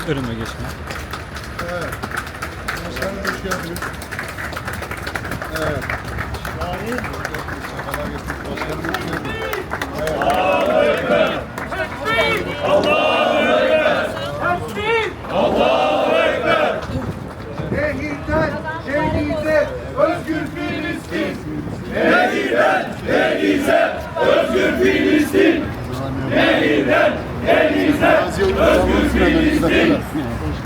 Önüme geçme. Evet. Başkanım hoş geldiniz. Evet. Şahin. Şakalar getirdik. Başkanım hoş geldiniz. Evet. Allahu Ekber. Allahu Ekber. Allahu Ekber. Nehirden denize özgür Filistin. Nehirden denize özgür Filistin. Nehirden denize özgür Filistin.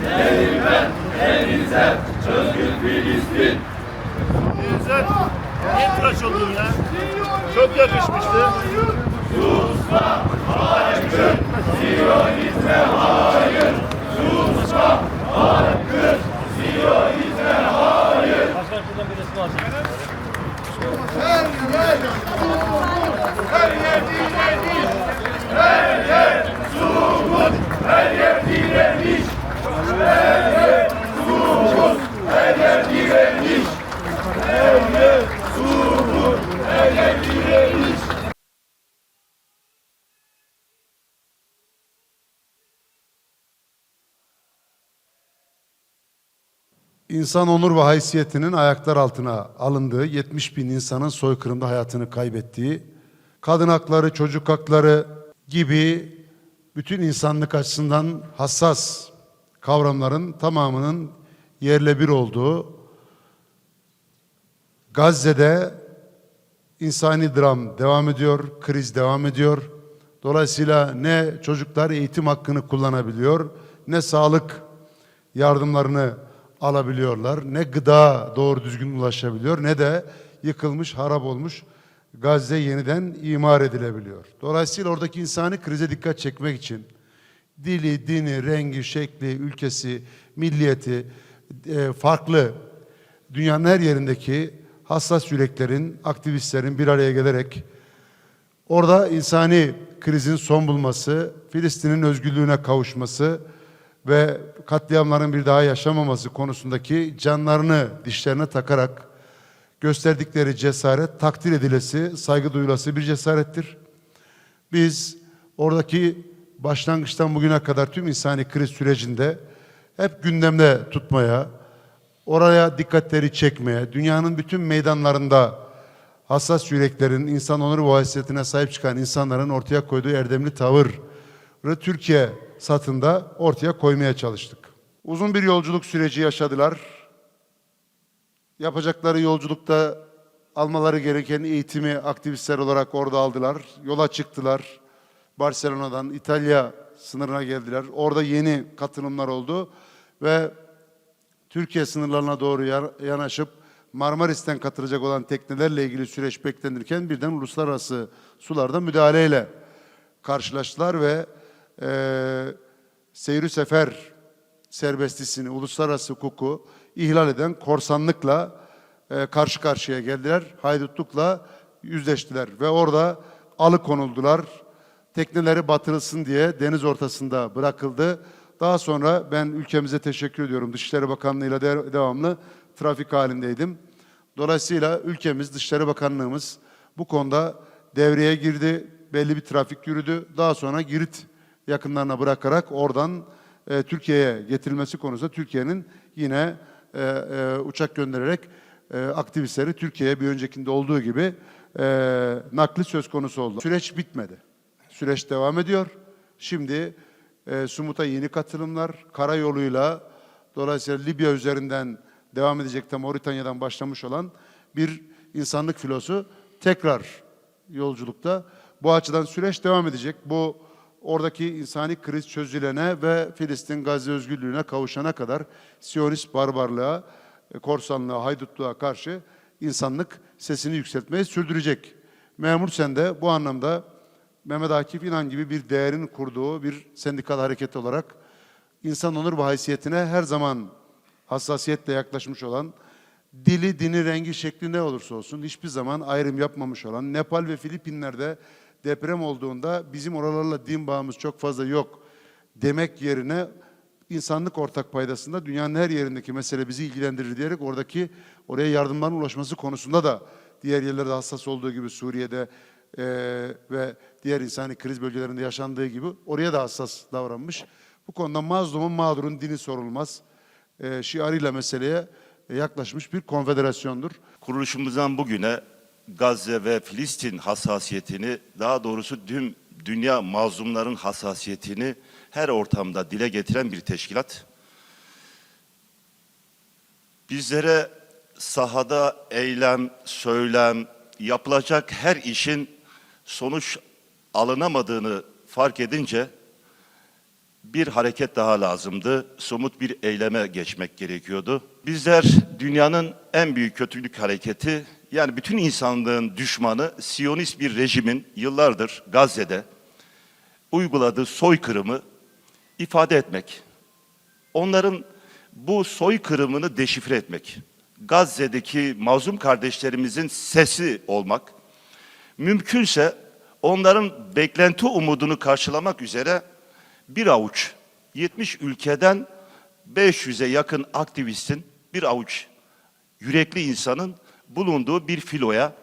Nehirden denize özgür Filistin. Güzel. Niye tıraş oldun ya? Çok yakışmıştı. Susma, hayır, Siyonizme hayır. Susma, hayır, Siyonizme hayır. Başkan şuradan bir resim alacağım. Her yer direniş, her yer sumut, her yer direniş, her yer sumut, her yer direniş, her yer sumut, her yer direniş. İnsan onur ve haysiyetinin ayaklar altına alındığı, 70 bin insanın soykırımda hayatını kaybettiği, kadın hakları, çocuk hakları gibi bütün insanlık açısından hassas kavramların tamamının yerle bir olduğu, Gazze'de insani dram devam ediyor, kriz devam ediyor. Dolayısıyla ne çocuklar eğitim hakkını kullanabiliyor, ne sağlık yardımlarını alabiliyorlar, ne gıda doğru düzgün ulaşabiliyor, ne de yıkılmış, harap olmuş Gazze yeniden imar edilebiliyor. Dolayısıyla oradaki insani krize dikkat çekmek için dili, dini, rengi, şekli, ülkesi, milliyeti farklı dünyanın her yerindeki hassas yüreklerin, aktivistlerin bir araya gelerek orada insani krizin son bulması, Filistin'in özgürlüğüne kavuşması ve katliamların bir daha yaşamaması konusundaki canlarını dişlerine takarak gösterdikleri cesaret takdir edilesi, saygı duyulası bir cesarettir. Biz oradaki başlangıçtan bugüne kadar tüm insani kriz sürecinde hep gündemde tutmaya, oraya dikkatleri çekmeye, dünyanın bütün meydanlarında hassas yüreklerin, insan onuru ve haysiyetine sahip çıkan insanların ortaya koyduğu erdemli tavırı Türkiye satında ortaya koymaya çalıştık. Uzun bir yolculuk süreci yaşadılar. Yapacakları yolculukta almaları gereken eğitimi aktivistler olarak orada aldılar. Yola çıktılar. Barcelona'dan İtalya sınırına geldiler. Orada yeni katılımlar oldu ve Türkiye sınırlarına doğru yanaşıp Marmaris'ten katılacak olan teknelerle ilgili süreç beklenirken birden uluslararası sularda müdahaleyle karşılaştılar ve seyri sefer serbestisini, uluslararası hukuku ihlal eden korsanlıkla karşı karşıya geldiler. Haydutlukla yüzleştiler ve orada alıkonuldular. Tekneleri batırılsın diye deniz ortasında bırakıldı. Daha sonra ben ülkemize teşekkür ediyorum. Dışişleri Bakanlığı'yla devamlı trafik halindeydim. Dolayısıyla ülkemiz, Dışişleri Bakanlığımız bu konuda devreye girdi. Belli bir trafik yürüdü. Daha sonra Girit yakınlarına bırakarak oradan Türkiye'ye getirilmesi konusunda Türkiye'nin yine uçak göndererek aktivistleri Türkiye'ye bir öncekinde olduğu gibi nakli söz konusu oldu. Süreç bitmedi. Süreç devam ediyor. Şimdi Sumut'a yeni katılımlar, karayoluyla dolayısıyla Libya üzerinden devam edecek de Moritanya'dan başlamış olan bir insanlık filosu tekrar yolculukta. Bu açıdan süreç devam edecek. Bu oradaki insani kriz çözülene ve Filistin Gazze özgürlüğüne kavuşana kadar Siyonist barbarlığa, korsanlığa, haydutluğa karşı insanlık sesini yükseltmeyi sürdürecek. Memur Sen de bu anlamda Mehmet Akif İnan gibi bir değerin kurduğu bir sendikal hareket olarak insan onur ve haysiyetine her zaman hassasiyetle yaklaşmış olan, dili, dini, rengi, şekli ne olursa olsun hiçbir zaman ayrım yapmamış olan, Nepal ve Filipinler'de deprem olduğunda bizim oralarla din bağımız çok fazla yok demek yerine insanlık ortak paydasında dünyanın her yerindeki mesele bizi ilgilendirir diyerek oraya yardımların ulaşması konusunda da diğer yerlerde hassas olduğu gibi Suriye'de ve diğer insani kriz bölgelerinde yaşandığı gibi oraya da hassas davranmış. Bu konuda mazlumun mağdurun dini sorulmaz şiarıyla meseleye yaklaşmış bir konfederasyondur. Kuruluşumuzdan bugüne Gazze ve Filistin hassasiyetini, daha doğrusu tüm dünya mazlumların hassasiyetini her ortamda dile getiren bir teşkilat. Bizlere sahada eylem, söylem, yapılacak her işin sonuç alınamadığını fark edince bir hareket daha lazımdı. Somut bir eyleme geçmek gerekiyordu. Bizler dünyanın en büyük kötülük hareketi, yani bütün insanlığın düşmanı Siyonist bir rejimin yıllardır Gazze'de uyguladığı soykırımı ifade etmek. Onların bu soykırımını deşifre etmek. Gazze'deki mazlum kardeşlerimizin sesi olmak. Mümkünse onların beklenti umudunu karşılamak üzere bir avuç 70 ülkeden 500'e yakın aktivistin, bir avuç yürekli insanın bulunduğu bir filoya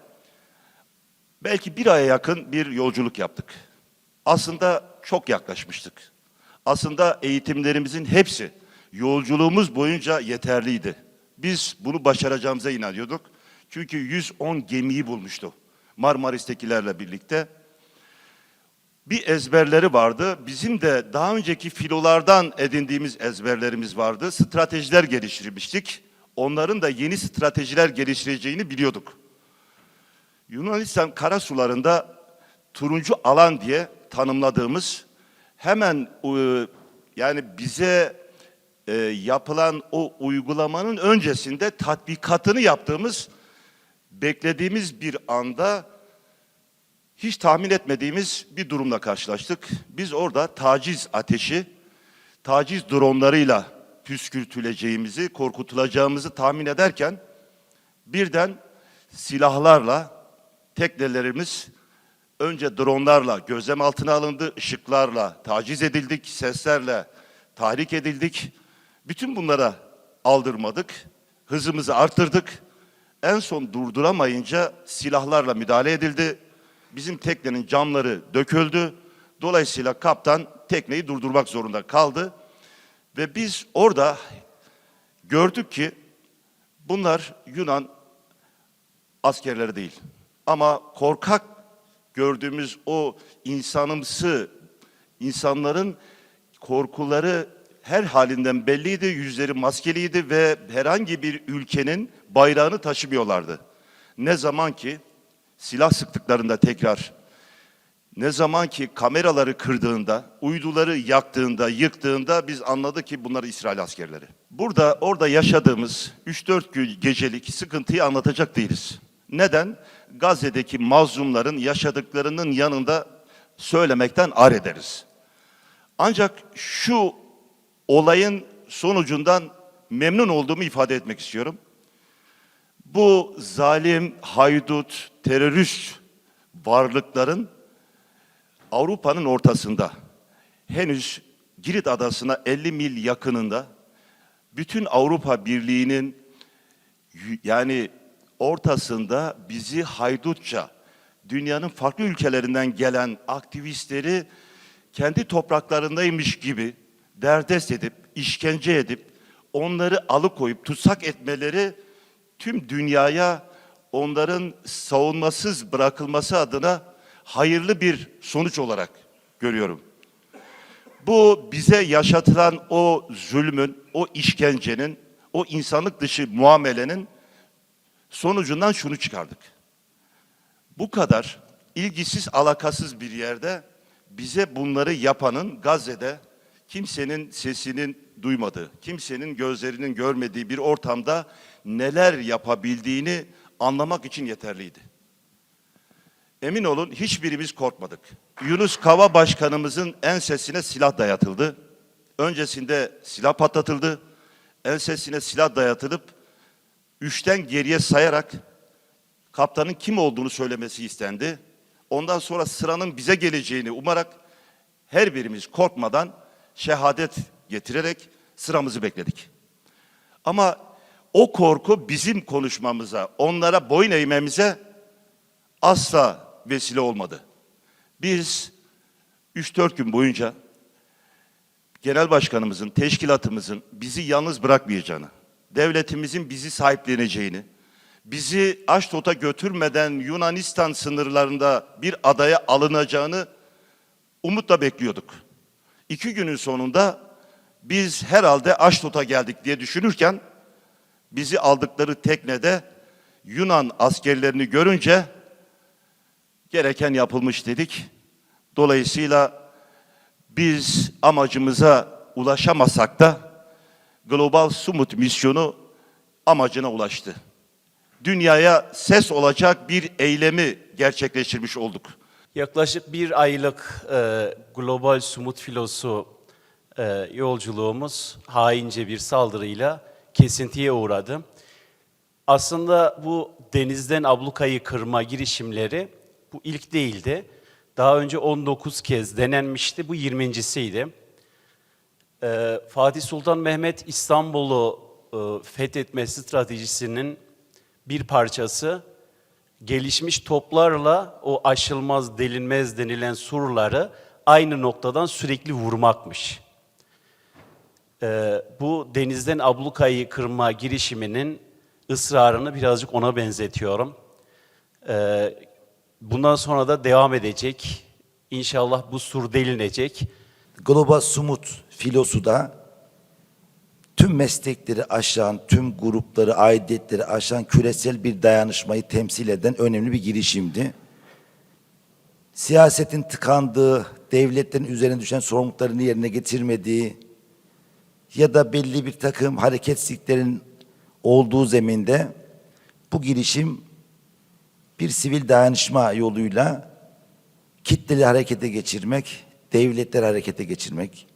belki bir aya yakın bir yolculuk yaptık. Aslında çok yaklaşmıştık. Aslında eğitimlerimizin hepsi yolculuğumuz boyunca yeterliydi. Biz bunu başaracağımıza inanıyorduk. Çünkü 110 gemiyi bulmuştu Marmaris'tekilerle birlikte. Bir ezberleri vardı. Bizim de daha önceki filolardan edindiğimiz ezberlerimiz vardı. Stratejiler geliştirmiştik. Onların da yeni stratejiler geliştireceğini biliyorduk. Yunanistan karasularında turuncu alan diye tanımladığımız, hemen yani bize yapılan o uygulamanın öncesinde tatbikatını yaptığımız, beklediğimiz bir anda hiç tahmin etmediğimiz bir durumla karşılaştık. Biz orada taciz ateşi, taciz dronlarıyla püskürtüleceğimizi, korkutulacağımızı tahmin ederken birden silahlarla teknelerimiz önce dronlarla gözlem altına alındı, ışıklarla taciz edildik, seslerle tahrik edildik. Bütün bunlara aldırmadık, hızımızı arttırdık. En son durduramayınca silahlarla müdahale edildi. Bizim teknenin camları döküldü. Dolayısıyla kaptan tekneyi durdurmak zorunda kaldı. Ve biz orada gördük ki bunlar Yunan askerleri değil. Ama korkak gördüğümüz o insanımsı insanların korkuları her halinden belliydi. Yüzleri maskeliydi ve herhangi bir ülkenin bayrağını taşımıyorlardı. Ne zaman ki silah sıktıklarında tekrar, ne zaman ki kameraları kırdığında, uyduları yaktığında, yıktığında biz anladık ki bunlar İsrail askerleri. Orada yaşadığımız 3-4 gecelik sıkıntıyı anlatacak değiliz. Neden? Gazze'deki mazlumların yaşadıklarının yanında söylemekten ar ederiz. Ancak şu olayın sonucundan memnun olduğumu ifade etmek istiyorum. Bu zalim, haydut, terörist varlıkların Avrupa'nın ortasında, henüz Girit adasına 50 mil yakınında, bütün Avrupa Birliği'nin yani ortasında bizi haydutça, dünyanın farklı ülkelerinden gelen aktivistleri kendi topraklarındaymış gibi derdest edip, işkence edip, onları alıkoyup tutsak etmeleri tüm dünyaya onların savunmasız bırakılması adına hayırlı bir sonuç olarak görüyorum. Bu bize yaşatılan o zulmün, o işkencenin, o insanlık dışı muamelenin sonucundan şunu çıkardık. Bu kadar ilgisiz, alakasız bir yerde bize bunları yapanın Gazze'de kimsenin sesinin duymadığı, kimsenin gözlerinin görmediği bir ortamda neler yapabildiğini anlamak için yeterliydi. Emin olun hiçbirimiz korkmadık. Yunus Kava Başkanımızın ensesine silah dayatıldı. Öncesinde silah patlatıldı. Ensesine silah dayatılıp 3'ten geriye sayarak kaptanın kim olduğunu söylemesi istendi. Ondan sonra sıranın bize geleceğini umarak her birimiz korkmadan şehadet getirerek sıramızı bekledik. Ama o korku bizim konuşmamıza, onlara boyun eğmemize asla vesile olmadı. Biz 3-4 gün boyunca genel başkanımızın, teşkilatımızın bizi yalnız bırakmayacağını, devletimizin bizi sahipleneceğini, bizi Aşdod'a götürmeden Yunanistan sınırlarında bir adaya alınacağını umutla bekliyorduk. 2 günün sonunda biz herhalde Aşdod'a geldik diye düşünürken bizi aldıkları teknede Yunan askerlerini görünce gereken yapılmış dedik. Dolayısıyla biz amacımıza ulaşamasak da Global Sumut misyonu amacına ulaştı. Dünyaya ses olacak bir eylemi gerçekleştirmiş olduk. Yaklaşık bir aylık Global Sumut Filosu yolculuğumuz haince bir saldırıyla kesintiye uğradı. Aslında bu denizden ablukayı kırma girişimleri bu ilk değildi. Daha önce 19 kez denenmişti, bu 20.siydi. Fatih Sultan Mehmet İstanbul'u fethetme stratejisinin bir parçası, gelişmiş toplarla o aşılmaz, delinmez denilen surları aynı noktadan sürekli vurmakmış. Bu denizden ablukayı kırma girişiminin ısrarını birazcık ona benzetiyorum. Bundan sonra da devam edecek. İnşallah bu sur delinecek. Global Sumut filosu da tüm meslekleri aşan, tüm grupları, aidiyetleri aşan küresel bir dayanışmayı temsil eden önemli bir girişimdi. Siyasetin tıkandığı, devletlerin üzerine düşen sorumluluklarını yerine getirmediği ya da belli bir takım hareketsizliklerin olduğu zeminde bu girişim bir sivil dayanışma yoluyla kitleri harekete geçirmek, devletleri harekete geçirmek,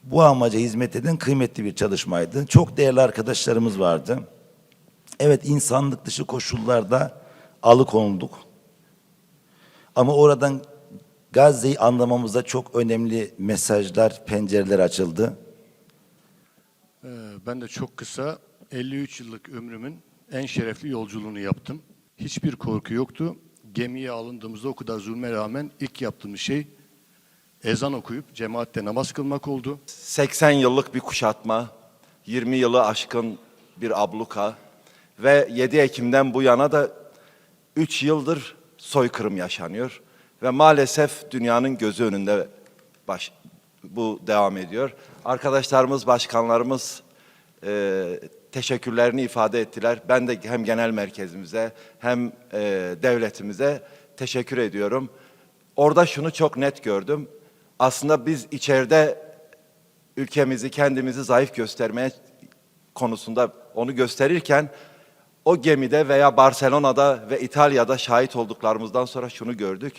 bu amaca hizmet eden kıymetli bir çalışmaydı. Çok değerli arkadaşlarımız vardı. Evet, insanlık dışı koşullarda alıkonulduk. Ama oradan Gazze'yi anlamamızda çok önemli mesajlar, pencereler açıldı. Ben de çok kısa 53 yıllık ömrümün en şerefli yolculuğunu yaptım. Hiçbir korku yoktu. Gemiye alındığımızda o kadar zulme rağmen ilk yaptığımız şey ezan okuyup cemaatle namaz kılmak oldu. 80 yıllık bir kuşatma, 20 yılı aşkın bir abluka ve 7 Ekim'den bu yana da 3 yıldır soykırım yaşanıyor. Ve maalesef dünyanın gözü önünde bu devam ediyor. Arkadaşlarımız, başkanlarımız teşekkürlerini ifade ettiler. Ben de hem genel merkezimize hem devletimize teşekkür ediyorum. Orada şunu çok net gördüm. Aslında biz içeride ülkemizi, kendimizi zayıf göstermeye konusunda onu gösterirken o gemide veya Barcelona'da ve İtalya'da şahit olduklarımızdan sonra şunu gördük.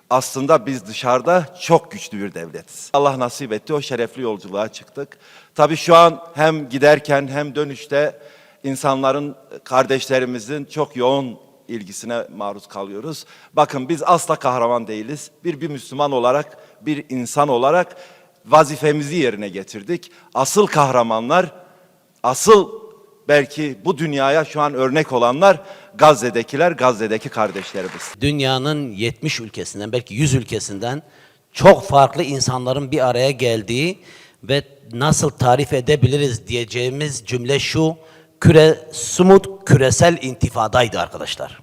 Aslında biz dışarıda çok güçlü bir devletiz. Allah nasip etti, o şerefli yolculuğa çıktık. Tabii şu an hem giderken hem dönüşte insanların, kardeşlerimizin çok yoğun ilgisine maruz kalıyoruz. Bakın, biz asla kahraman değiliz. Bir Müslüman olarak, bir insan olarak vazifemizi yerine getirdik. Asıl kahramanlar, asıl belki bu dünyaya şu an örnek olanlar Gazze'dekiler, Gazze'deki kardeşlerimiz. Dünyanın 70 ülkesinden, belki 100 ülkesinden çok farklı insanların bir araya geldiği ve nasıl tarif edebiliriz diyeceğimiz cümle şu: Sumut küresel intifadaydı arkadaşlar.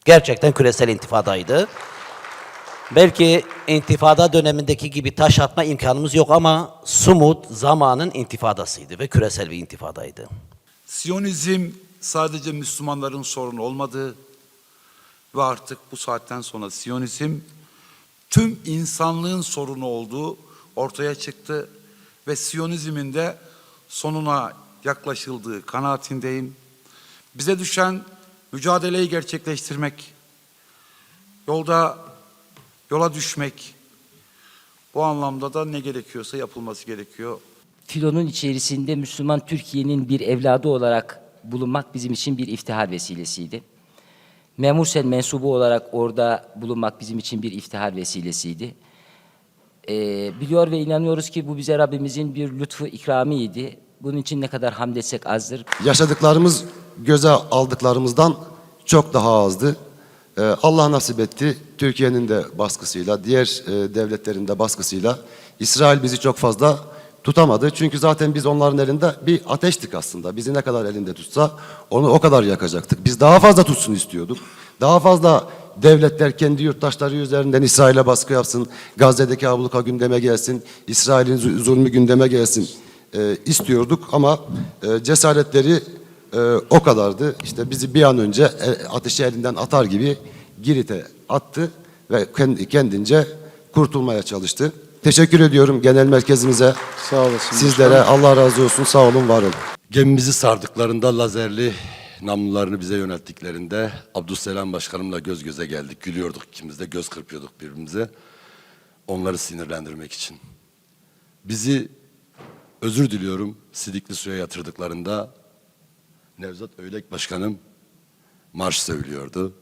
Gerçekten küresel intifadaydı. Belki intifada dönemindeki gibi taş atma imkanımız yok ama Sumut zamanın intifadasıydı ve küresel bir intifadaydı. Siyonizm sadece Müslümanların sorunu olmadı ve artık bu saatten sonra Siyonizm tüm insanlığın sorunu olduğu ortaya çıktı ve Siyonizmin de sonuna yaklaşıldığı kanaatindeyim. Bize düşen mücadeleyi gerçekleştirmek, yola düşmek, bu anlamda da ne gerekiyorsa yapılması gerekiyor. Filonun içerisinde Müslüman Türkiye'nin bir evladı olarak bulunmak bizim için bir iftihar vesilesiydi. Memursen mensubu olarak orada bulunmak bizim için bir iftihar vesilesiydi. Biliyor ve inanıyoruz ki bu bize Rabbimizin bir lütfu ikramiydi. Bunun için ne kadar hamd etsek azdır. Yaşadıklarımız göze aldıklarımızdan çok daha azdı. Allah nasip etti. Türkiye'nin de baskısıyla, diğer devletlerin de baskısıyla İsrail bizi çok fazla tutamadı. Çünkü zaten biz onların elinde bir ateştik aslında. Bizi ne kadar elinde tutsa onu o kadar yakacaktık. Biz daha fazla tutsun istiyorduk. Daha fazla devletler kendi yurttaşları üzerinden İsrail'e baskı yapsın. Gazze'deki abluka gündeme gelsin. İsrail'in zulmü gündeme gelsin istiyorduk ama cesaretleri o kadardı. İşte bizi bir an önce ateşi elinden atar gibi Girit'e attı ve kendince kurtulmaya çalıştı. Teşekkür ediyorum genel merkezimize. Sağ olasın. Sizlere Allah razı olsun. Sağ olun, var olun. Gemimizi sardıklarında lazerli namlularını bize yönelttiklerinde Abdüsselam Başkanımla göz göze geldik. Gülüyorduk ikimiz de, göz kırpıyorduk birbirimize. Onları sinirlendirmek için. Bizi, özür diliyorum, sidikli suya yatırdıklarında Nevzat Öylek Başkanım marş söylüyordu.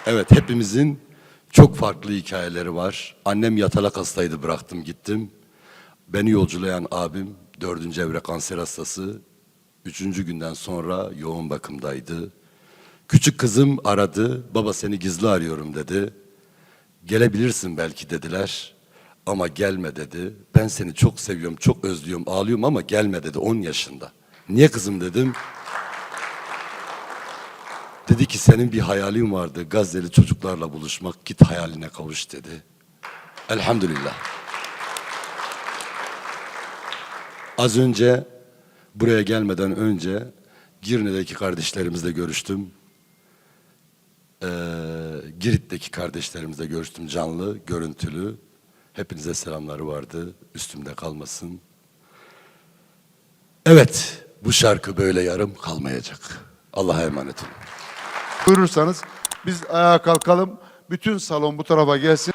Evet, hepimizin çok farklı hikayeleri var. Annem yatalak hastaydı, bıraktım gittim. Beni yolculayan abim 4. evre kanser hastası. 3. günden sonra yoğun bakımdaydı. Küçük kızım aradı. Baba seni gizli arıyorum dedi. Gelebilirsin belki dediler. Ama gelme dedi. Ben seni çok seviyorum, çok özlüyorum, ağlıyorum ama gelme dedi 10 yaşında. Niye kızım dedim. Dedi ki senin bir hayalin vardı. Gazze'li çocuklarla buluşmak. Git hayaline kavuş dedi. Elhamdülillah. Az önce buraya gelmeden önce Girne'deki kardeşlerimizle görüştüm. Girit'teki kardeşlerimizle görüştüm canlı, görüntülü. Hepinize selamları vardı. Üstümde kalmasın. Evet, bu şarkı böyle yarım kalmayacak. Allah'a emanet olun. Buyurursanız biz ayağa kalkalım. Bütün salon bu tarafa gelsin.